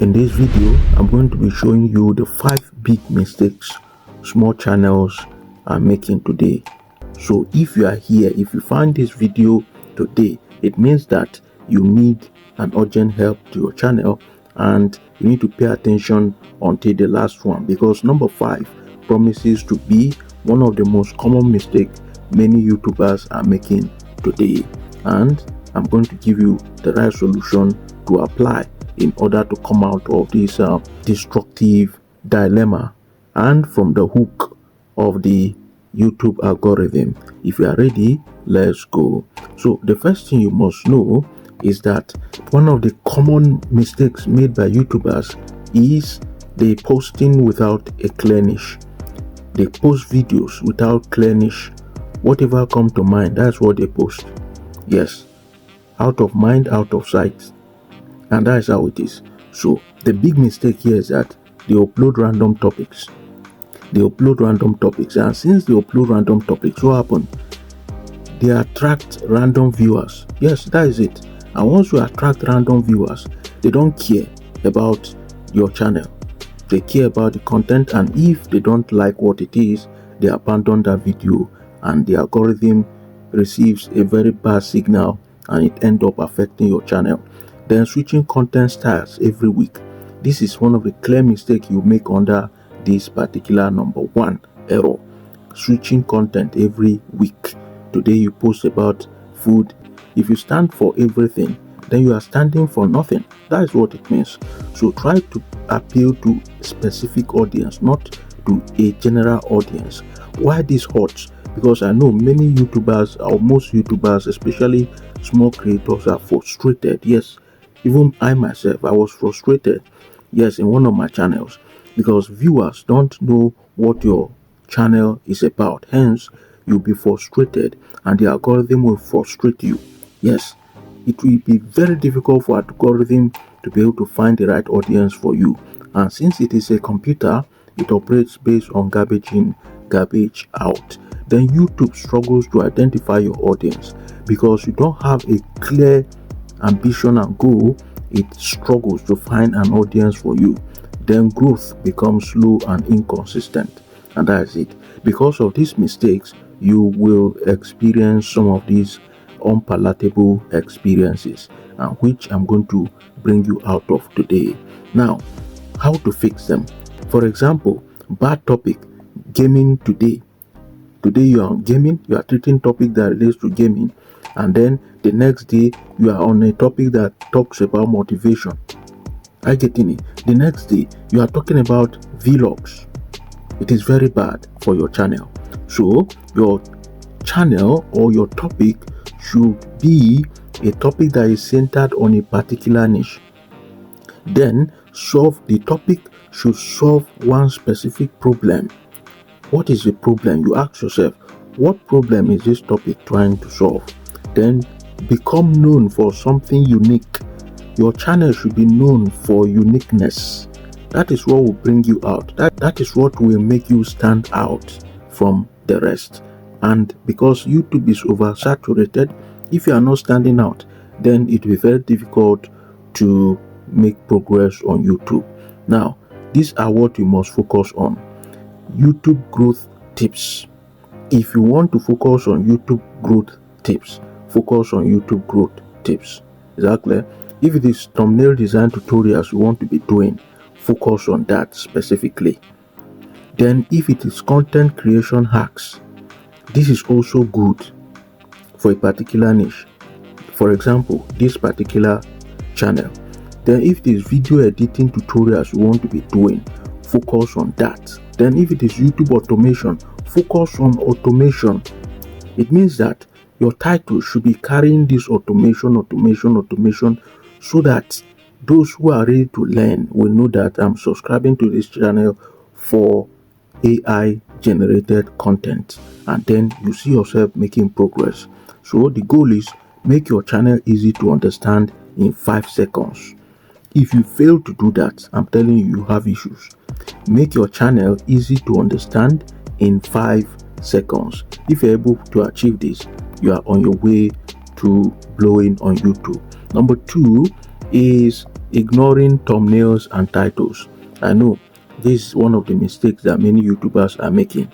In this video, I'm going to be showing you the 5 big mistakes small channels are making today. So if you are here, if you find this video today, it means that you need an urgent help to your channel and you need to pay attention until the last one, because number 5 promises to be one of the most common mistakes many YouTubers are making today, and I'm going to give you the right solution to apply in order to come out of this destructive dilemma and from the hook of the YouTube algorithm. If you are ready, let's go. So the first thing you must know is that one of the common mistakes made by YouTubers is they posting without a clear niche. They post videos without clear niche. Whatever come to mind, that's what they post. Yes, out of mind, out of sight. And that is how it is. So the big mistake here is that they upload random topics. And since they upload random topics, what happens? They attract random viewers. Yes, that is it. And once you attract random viewers, they don't care about your channel. They care about the content, and if they don't like what it is, they abandon that video, and the algorithm receives a very bad signal and it ends up affecting your channel. Then switching content styles every week. This is one of the clear mistakes you make under this particular number 1 error. Switching content every week. Today you post about food. If you stand for everything, then you are standing for nothing. That is what it means. So try to appeal to a specific audience, not to a general audience. Why this hurts? Because I know many YouTubers, or most YouTubers, especially small creators, are frustrated. Yes, even I myself, I was frustrated, yes, in one of my channels, because viewers don't know what your channel is about. Hence, you'll be frustrated and the algorithm will frustrate you. Yes, it will be very difficult for the algorithm to be able to find the right audience for you. And since it is a computer, it operates based on garbage in, garbage out. Then YouTube struggles to identify your audience because you don't have a clear ambition and goal. It struggles to find an audience for you. Then growth becomes slow and inconsistent, and that is it. Because of these mistakes, you will experience some of these unpalatable experiences, and which I'm going to bring you out of today. Now, how to fix them? For example, bad topic, gaming today. Today you are on gaming, you are treating topic that relates to gaming, and then the next day you are on a topic that talks about motivation. I getting it? The next day you are talking about vlogs. It is very bad for your channel. So your channel or your topic should be a topic that is centered on a particular niche. Then the topic should solve one specific problem. What is the problem? You ask yourself, what problem is this topic trying to solve? Then become known for something unique. Your channel should be known for uniqueness. That is what will bring you out. That is what will make you stand out from the rest. And because YouTube is oversaturated, if you are not standing out, then it will be very difficult to make progress on YouTube. Now, these are what you must focus on. YouTube growth tips. If you want to focus on YouTube growth tips, focus on YouTube growth tips. Exactly. If it is thumbnail design tutorials you want to be doing, focus on that specifically. Then if it is content creation hacks, this is also good for a particular niche. For example, this particular channel. Then if it is video editing tutorials you want to be doing, focus on that. Then if it is YouTube automation, focus on automation. It means that your title should be carrying this automation, so that those who are ready to learn will know that I'm subscribing to this channel for AI generated content, and then you see yourself making progress. So the goal is make your channel easy to understand in 5 seconds. If you fail to do that, I'm telling you, you have issues. Make your channel easy to understand in 5 seconds. If you're able to achieve this, you are on your way to blowing on YouTube. Number 2 is Ignoring thumbnails and titles. I know this is one of the mistakes that many YouTubers are making.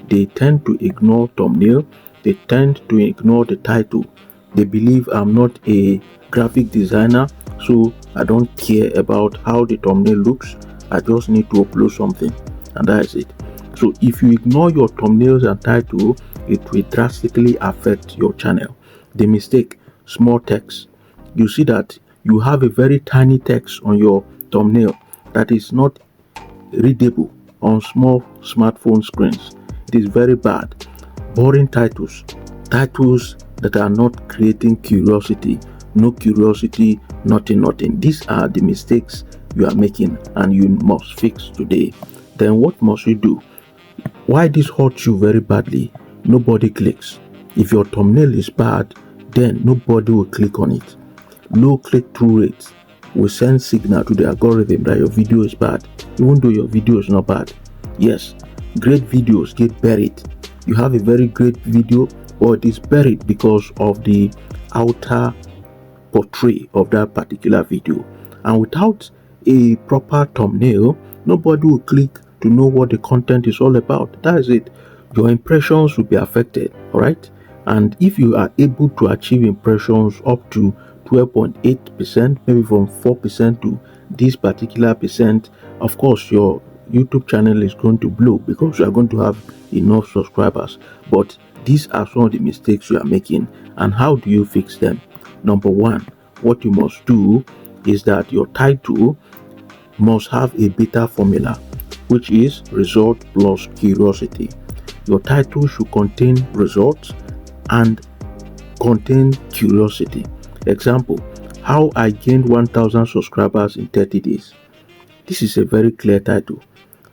They tend to ignore thumbnail, they tend to ignore the title. They believe I'm not a graphic designer, so I don't care about how the thumbnail looks. I just need to upload something, and that is it. So if you ignore your thumbnails and title, it will drastically affect your channel. The mistake: small text. You see that you have a very tiny text on your thumbnail that is not readable on small smartphone screens. It is very bad. Boring titles. Titles that are not creating curiosity. No curiosity, nothing. These are the mistakes you are making and you must fix today. Then what must you do? Why this hurts you very badly? Nobody clicks. If your thumbnail is bad, then nobody will click on it. Low click-through rates will send signal to the algorithm that your video is bad, even though your video is not bad. Yes, great videos get buried. You have a very great video, but it is buried because of the outer portray of that particular video. And without a proper thumbnail, nobody will click to know what the content is all about. That is it. Your impressions will be affected, all right? And if you are able to achieve impressions up to 12.8%, maybe from 4% to this particular percent, of course your YouTube channel is going to blow because you are going to have enough subscribers. But these are some of the mistakes you are making, and how do you fix them? Number one, what you must do is that your title must have a beta formula, which is result plus curiosity. Your title should contain results and contain curiosity. Example: how I gained 1000 subscribers in 30 days. This is a very clear title,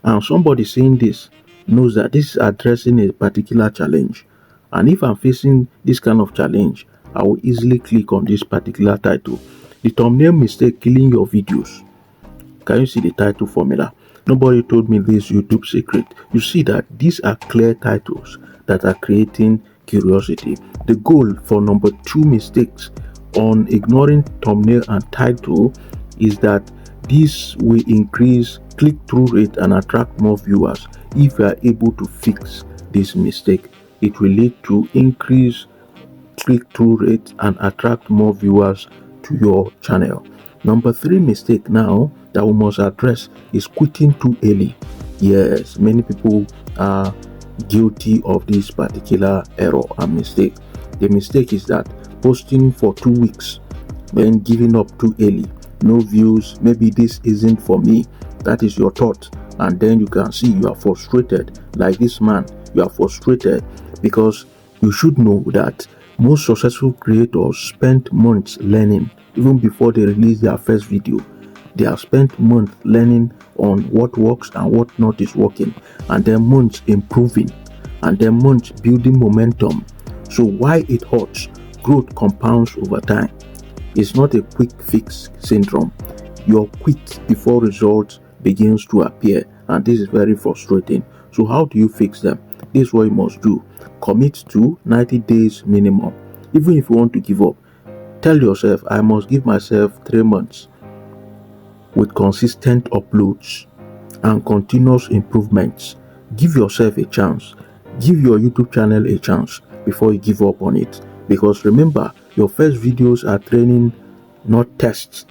and somebody saying this knows that this is addressing a particular challenge. And if I'm facing this kind of challenge, I will easily click on this particular title. The thumbnail mistake killing your videos. Can you see the title formula? Nobody told me this YouTube secret. You see that these are clear titles that are creating curiosity. The goal for number two mistakes on ignoring thumbnail and title is that this will increase click-through rate and attract more viewers. If you are able to fix this mistake, it will lead to increase click-through rate and attract more viewers to your channel. Number three mistake now that we must address is quitting too early. Yes, many people are guilty of this particular error and mistake. The mistake is that posting for 2 weeks, then giving up too early, no views, maybe this isn't for me. That is your thought, and then you can see you are frustrated. Like this man, you are frustrated because you should know that most successful creators spent months learning even before they release their first video. They have spent months learning on what works and what not is working, and then months improving, and then months building momentum. So why it hurts? Growth compounds over time. It's not a quick fix syndrome. You're quit before results begins to appear, and this is very frustrating. So how do you fix them? This is what you must do. Commit to 90 days minimum. Even if you want to give up, tell yourself, I must give myself 3 months with consistent uploads and continuous improvements. Give yourself a chance. Give your YouTube channel a chance before you give up on it. Because remember, your first videos are training, not tests.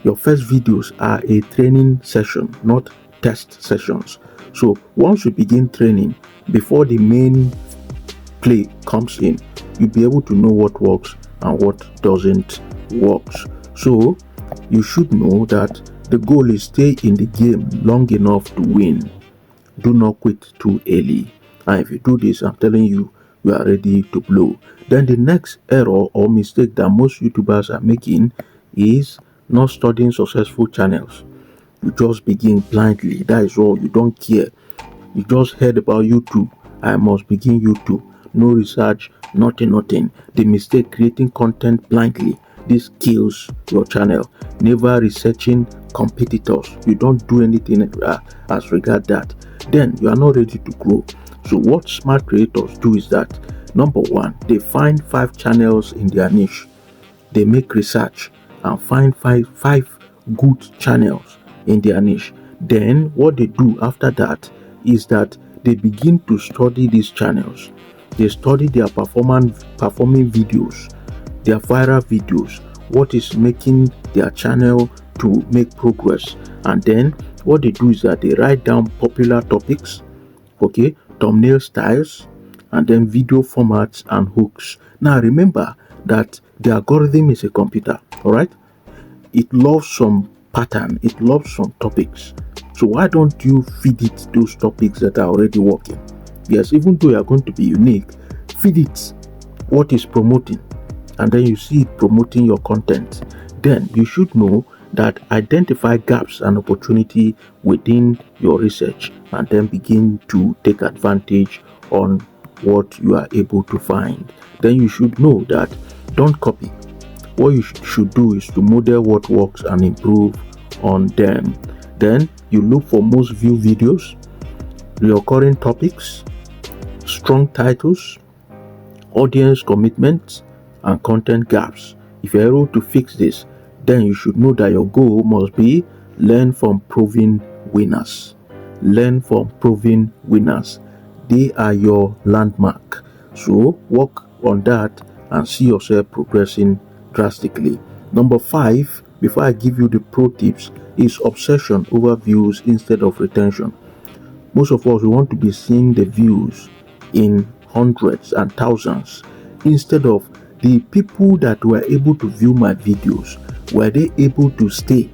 Your first videos are a training session, not test sessions. So once you begin training, before the main play comes in, you'll be able to know what works and what doesn't work. So you should know that the goal is stay in the game long enough to win. Do not quit too early. And if you do this, I'm telling you, you are ready to blow. Then the next error or mistake that most YouTubers are making is not studying successful channels. You just begin blindly. That is all. You don't care. You just heard about YouTube. I must begin YouTube. No research, nothing. The mistake: creating content blindly. This kills your channel. Never researching competitors. You don't do anything as regard that. Then you are not ready to grow. So what smart creators do is that, number one, they find 5 channels in their niche. They make research and find five good channels in their niche. Then what they do after that is that they begin to study these channels. They study their performing videos, their viral videos, what is making their channel to make progress. And then what they do is that they write down popular topics, okay, thumbnail styles, and then video formats and hooks. Now remember that the algorithm is a computer, all right? It loves some pattern, it loves some topics. So why don't you feed it those topics that are already working? Yes, even though you are going to be unique, feed it what is promoting, and then you see it promoting your content. Then you should know that identify gaps and opportunity within your research, and then begin to take advantage on what you are able to find. Then you should know that don't copy. What you should do is to model what works and improve on them. Then you look for most viewed videos, recurring topics, strong titles, audience commitment, and content gaps. If you're able to fix this, then you should know that your goal must be learn from proven winners. Learn from proven winners. They are your landmark. So work on that and see yourself progressing drastically. Number 5, before I give you the pro tips, is obsession over views instead of retention. Most of us, we want to be seeing the views in hundreds and thousands instead of the people that were able to view my videos. Were they able to stay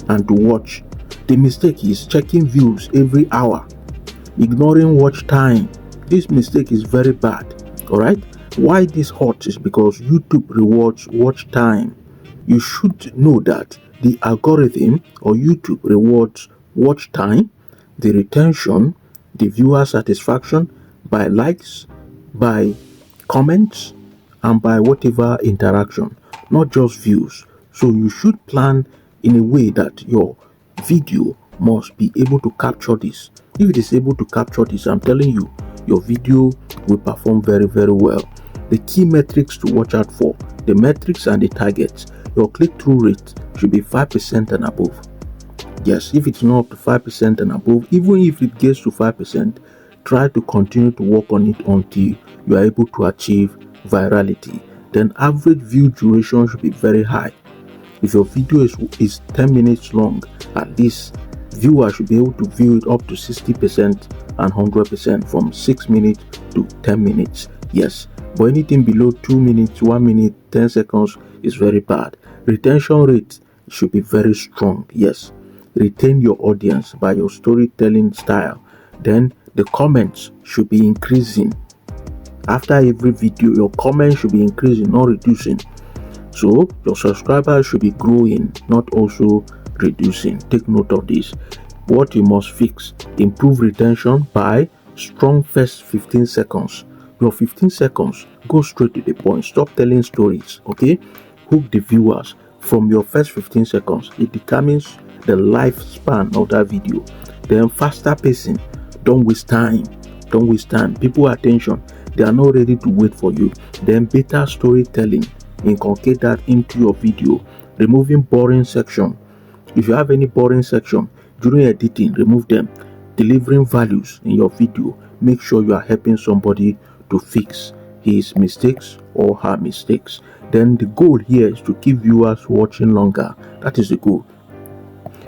and to watch? The mistake is checking views every hour, ignoring watch time. This mistake is very bad. All right. Why this hot is because YouTube rewards watch time. You should know that the algorithm or YouTube rewards watch time, the retention, the viewer satisfaction by likes, by comments, and by whatever interaction, not just views. So you should plan in a way that your video must be able to capture this. If it is able to capture this, I'm telling you, your video will perform very, very well. The key metrics to watch out for, the metrics and the targets. Your click-through rate should be 5% and above. Yes, if it's not up to 5% and above, even if it gets to 5%, try to continue to work on it until you are able to achieve virality. Then average view duration should be very high. If your video is 10 minutes long, at least viewers should be able to view it up to 60% and 100% from 6 minutes to 10 minutes. Yes, but anything below 2 minutes, 1 minute, 10 seconds is very bad. Retention rate should be very strong. Yes, retain your audience by your storytelling style. Then the comments should be increasing. After every video, your comments should be increasing, not reducing. So your subscribers should be growing, not also reducing. Take note of this. What you must fix: improve retention by strong first 15 seconds. Your 15 seconds, go straight to the point. Stop telling stories, okay? Hook the viewers from your first 15 seconds. It determines the lifespan of that video. Then faster pacing. Don't waste time. Don't waste time. People attention. They are not ready to wait for you. Then better storytelling. Inculcate that into your video. Removing boring section. If you have any boring section during editing, remove them. Delivering values in your video. Make sure you are helping somebody to fix his mistakes or her mistakes. Then the goal here is to keep viewers watching longer. That is the goal.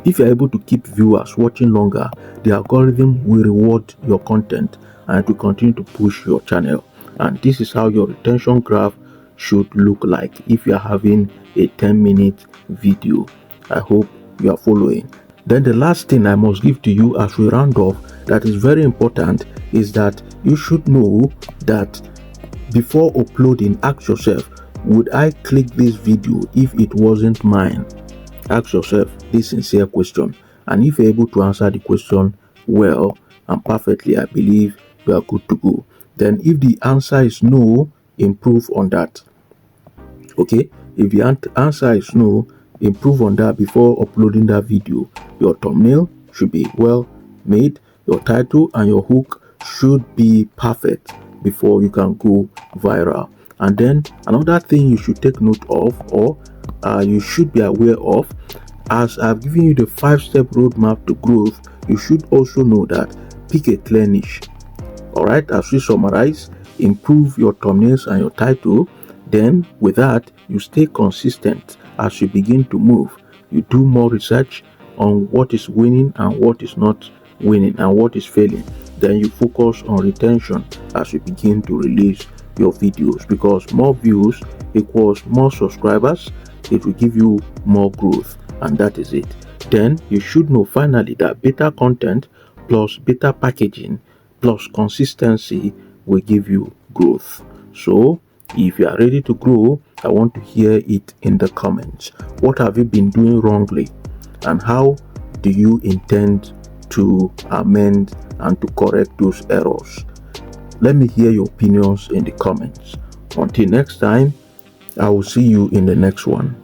If you are able to keep viewers watching longer, the algorithm will reward your content and to continue to push your channel. And this is how your retention graph should look like if you are having a 10-minute video. I hope you are following. Then the last thing I must give to you as we round off that is very important is that you should know that before uploading, ask yourself, would I click this video if it wasn't mine? Ask yourself this sincere question, and if you're able to answer the question well and perfectly, I believe you are good to go. Then if the answer is no, improve on that. Okay, if the answer is no, improve on that before uploading that video. Your thumbnail should be well made, your title and your hook should be perfect before you can go viral. And then another thing you should take note of, or you should be aware of, As I've given you the 5-step roadmap to growth, you should also know that pick a clear niche. Alright, as we summarize, improve your thumbnails and your title. Then with that, you stay consistent as you begin to move. You do more research on what is winning and what is not winning and what is failing. Then you focus on retention as you begin to release your videos, because more views equals more subscribers. It will give you more growth, and that is it. Then you should know finally that better content plus better packaging plus consistency will give you growth. So if you are ready to grow, I want to hear it in the comments. What have you been doing wrongly, and how do you intend to amend and to correct those errors? Let me hear your opinions in the comments. Until next time, I will see you in the next one.